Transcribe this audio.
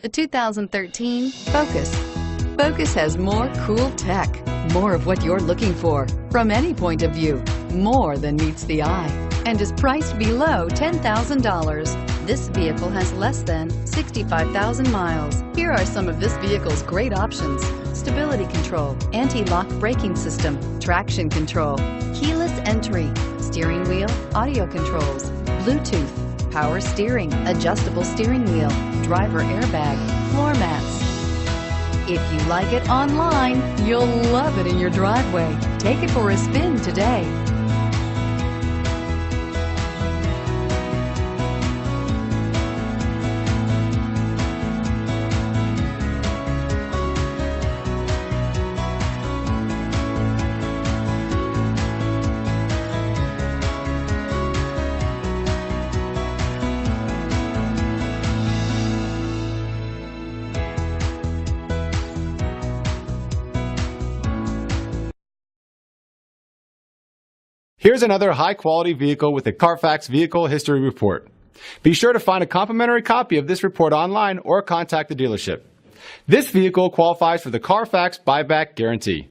The 2013 Focus. Focus has more cool tech, more of what you're looking for. From any point of view, more than meets the eye, and is priced below $10,000. This vehicle has less than 65,000 miles. Here are some of this vehicle's great options: stability control, anti-lock braking system, traction control, keyless entry, steering wheel audio controls, Bluetooth, power steering, adjustable steering wheel, driver airbag, floor mats. If you like it online, you'll love it in your driveway. Take it for a spin today. Here's another high-quality vehicle with a Carfax Vehicle History Report. Be sure to find a complimentary copy of this report online or contact the dealership. This vehicle qualifies for the Carfax Buyback Guarantee.